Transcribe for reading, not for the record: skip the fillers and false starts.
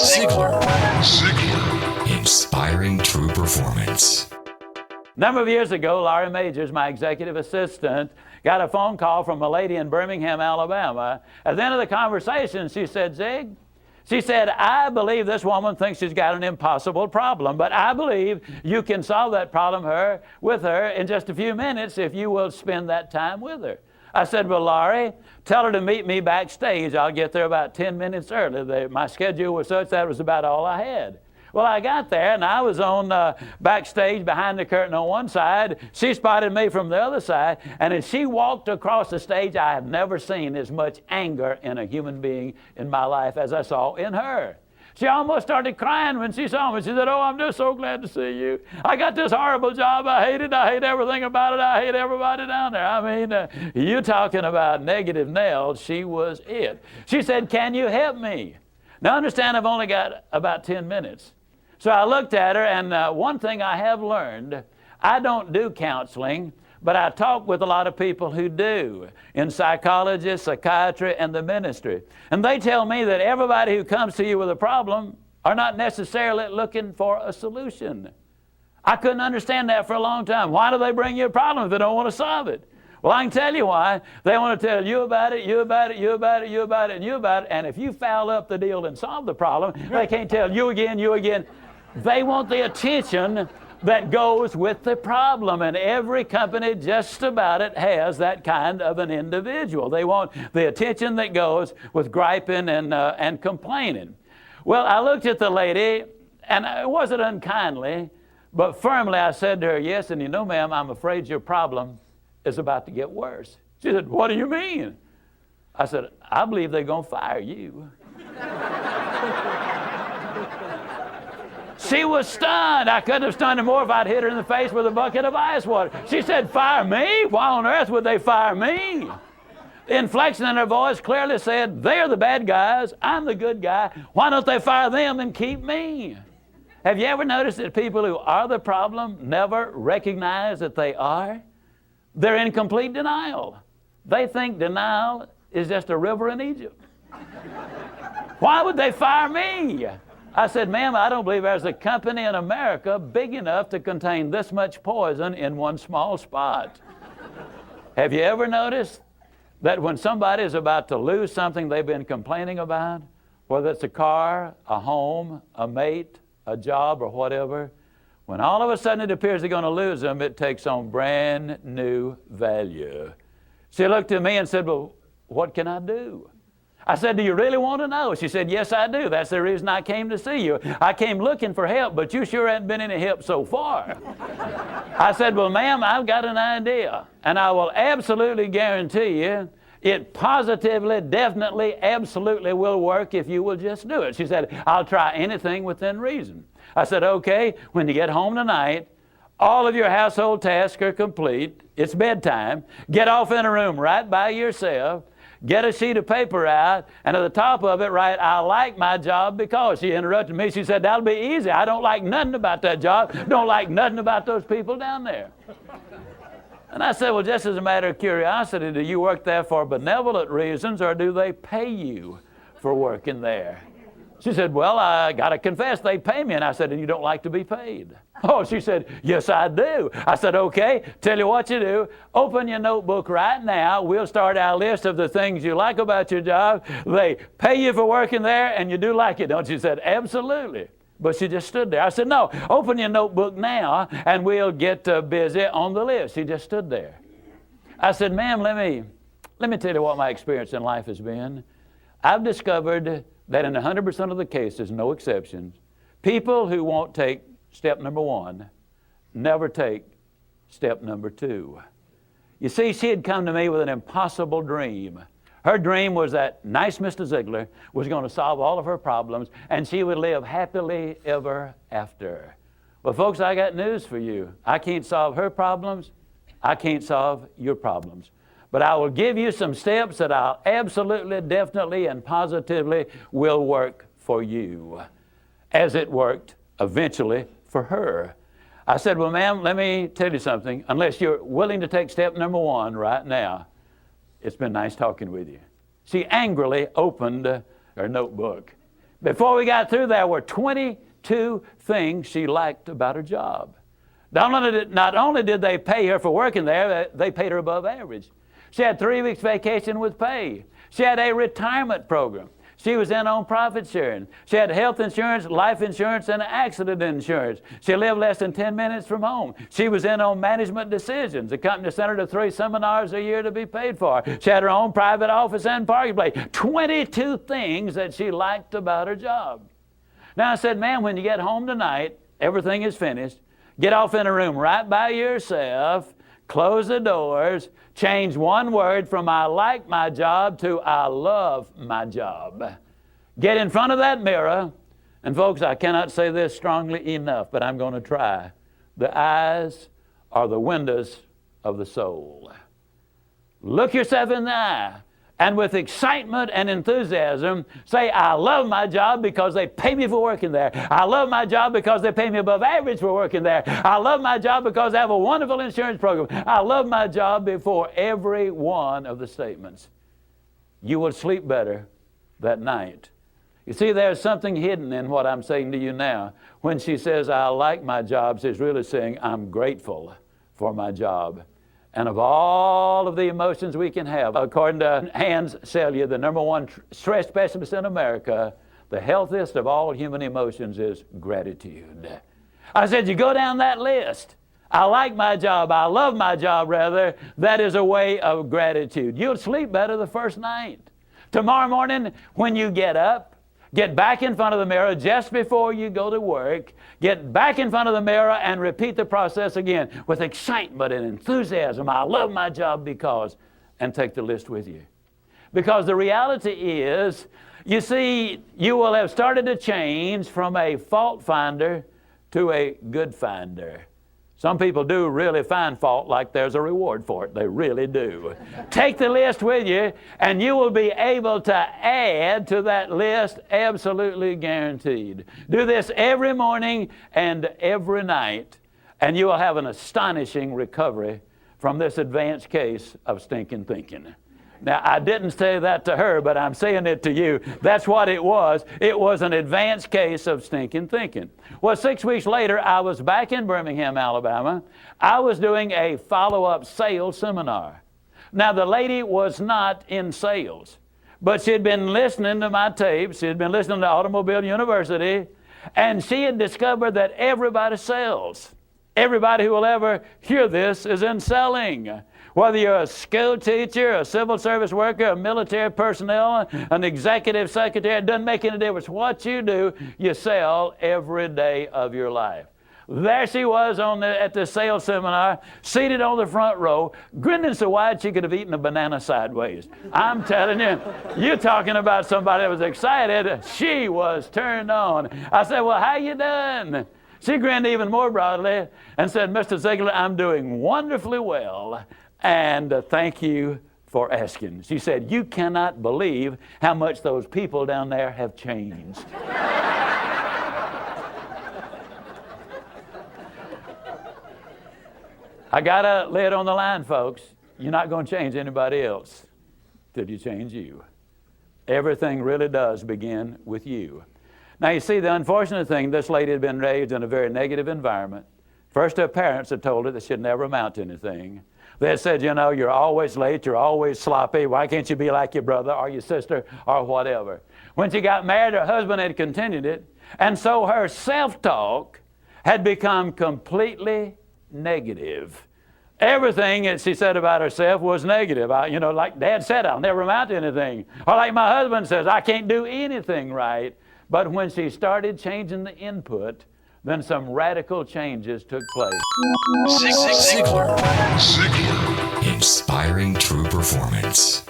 Ziegler. Inspiring true performance. A number of years ago, Laurie Majors, my executive assistant, got a phone call from a lady in Birmingham, Alabama. At the end of the conversation, she said, Zig, she said, I believe this woman thinks she's got an impossible problem, but I believe you can solve that problem with her in just a few minutes if you will spend that time with her. I said, well, Laurie, tell her to meet me backstage. I'll get there about 10 minutes early. My schedule was such that was about all I had. Well, I got there, and I was on backstage behind the curtain on one side. She spotted me from the other side, and as she walked across the stage, I have never seen as much anger in a human being in my life as I saw in her. She almost started crying when she saw me. She said, oh, I'm just so glad to see you. I got this horrible job. I hate it. I hate everything about it. I hate everybody down there. I mean, you talking about negative nails. She was it. She said, can you help me? Now, understand, I've only got about 10 minutes. So I looked at her, and one thing I have learned, I don't do counseling, but I talk with a lot of people who do, in psychology, psychiatry, and the ministry. And they tell me that everybody who comes to you with a problem are not necessarily looking for a solution. I couldn't understand that for a long time. Why do they bring you a problem if they don't want to solve it? Well, I can tell you why. They want to tell you about it, you about it, you about it, you about it, and you about it. And if you foul up the deal and solve the problem, they can't tell you again, you again. They want the attention that goes with the problem, and every company just about it has that kind of an individual. They want the attention that goes with griping and complaining. Well, I looked at the lady, and it wasn't unkindly, but firmly I said to her, yes, and you know, ma'am, I'm afraid your problem is about to get worse. She said, what do you mean? I said, I believe they're going to fire you. She was stunned. I couldn't have stunned her more if I'd hit her in the face with a bucket of ice water. She said, fire me? Why on earth would they fire me? The inflection in her voice clearly said, they're the bad guys, I'm the good guy. Why don't they fire them and keep me? Have you ever noticed that people who are the problem never recognize that they are? They're in complete denial. They think denial is just a river in Egypt. Why would they fire me? I said, ma'am, I don't believe there's a company in America big enough to contain this much poison in one small spot. Have you ever noticed that when somebody is about to lose something they've been complaining about, whether it's a car, a home, a mate, a job, or whatever, when all of a sudden it appears they're going to lose them, it takes on brand new value. She looked at me and said, well, what can I do? I said, do you really want to know? She said, yes, I do. That's the reason I came to see you. I came looking for help, but you sure haven't been any help so far. I said, well, ma'am, I've got an idea, and I will absolutely guarantee you it positively, definitely, absolutely will work if you will just do it. She said, I'll try anything within reason. I said, okay, when you get home tonight, all of your household tasks are complete. It's bedtime. Get off in a room right by yourself. Get a sheet of paper out, and at the top of it write, I like my job because. She interrupted me. She said, that'll be easy. I don't like nothing about that job. Don't like nothing about those people down there. And I said, well, just as a matter of curiosity, do you work there for benevolent reasons, or do they pay you for working there? She said, well, I got to confess, they pay me. And I said, and you don't like to be paid? Oh, she said, yes, I do. I said, okay, tell you what you do. Open your notebook right now. We'll start our list of the things you like about your job. They pay you for working there, and you do like it, don't you? She said, absolutely. But she just stood there. I said, no, open your notebook now, and we'll get busy on the list. She just stood there. I said, ma'am, let me tell you what my experience in life has been. I've discovered that in 100% of the cases, no exceptions, people who won't take step number one never take step number two. You see, she had come to me with an impossible dream. Her dream was that nice Mr. Ziegler was going to solve all of her problems, and she would live happily ever after. Well, folks, I got news for you. I can't solve her problems. I can't solve your problems. But I will give you some steps that I'll absolutely, definitely, and positively will work for you, as it worked eventually for her. I said, well, ma'am, let me tell you something. Unless you're willing to take step number one right now, it's been nice talking with you. She angrily opened her notebook. Before we got through, there were 22 things she liked about her job. Not only did they pay her for working there, they paid her above average. She had 3 weeks vacation with pay. She had a retirement program. She was in on profit sharing. She had health insurance, life insurance, and accident insurance. She lived less than 10 minutes from home. She was in on management decisions. The company sent her to 3 seminars a year to be paid for. She had her own private office and parking place. 22 things that she liked about her job. Now I said, ma'am, when you get home tonight, everything is finished. Get off in a room right by yourself. Close the doors, change one word from I like my job to I love my job. Get in front of that mirror, and folks, I cannot say this strongly enough, but I'm going to try. The eyes are the windows of the soul. Look yourself in the eye, and with excitement and enthusiasm, say, I love my job because they pay me for working there. I love my job because they pay me above average for working there. I love my job because I have a wonderful insurance program. I love my job before every one of the statements. You will sleep better that night. You see, there's something hidden in what I'm saying to you now. When she says, I like my job, she's really saying, I'm grateful for my job. And of all of the emotions we can have, according to Hans Selye, the #1 stress specialist in America, the healthiest of all human emotions is gratitude. I said, you go down that list. I like my job. I love my job, rather. That is a way of gratitude. You'll sleep better the first night. Tomorrow morning, when you get up, get back in front of the mirror just before you go to work. Get back in front of the mirror and repeat the process again with excitement and enthusiasm. I love my job because, and take the list with you. Because the reality is, you see, you will have started to change from a fault finder to a good finder. Some people do really find fault like there's a reward for it. They really do. Take the list with you, and you will be able to add to that list, absolutely guaranteed. Do this every morning and every night, and you will have an astonishing recovery from this advanced case of stinking thinking. Now, I didn't say that to her, but I'm saying it to you. That's what it was. It was an advanced case of stinking thinking. Well, 6 weeks later, I was back in Birmingham, Alabama. I was doing a follow-up sales seminar. Now, the lady was not in sales, but she had been listening to my tapes. She had been listening to Automobile University, and she had discovered that everybody sells. Everybody who will ever hear this is in selling. Whether you're a school teacher, a civil service worker, a military personnel, an executive secretary, it doesn't make any difference what you do, you sell every day of your life. There she was at the sales seminar, seated on the front row, grinning so wide she could have eaten a banana sideways. I'm telling you, you're talking about somebody that was excited. She was turned on. I said, well, how you doing? She grinned even more broadly and said, Mr. Ziegler, I'm doing wonderfully well. And thank you for asking. She said, you cannot believe how much those people down there have changed. I got to lay it on the line, folks. You're not going to change anybody else till you change you. Everything really does begin with you. Now, you see, the unfortunate thing, this lady had been raised in a very negative environment. First, her parents had told her that she'd never amount to anything. They had said, you know, you're always late, you're always sloppy, why can't you be like your brother or your sister or whatever? When she got married, her husband had continued it, and so her self-talk had become completely negative. Everything that she said about herself was negative. Like Dad said, I'll never amount to anything. Or like my husband says, I can't do anything right. But when she started changing the input, then some radical changes took place. Ziegler. Inspiring true performance.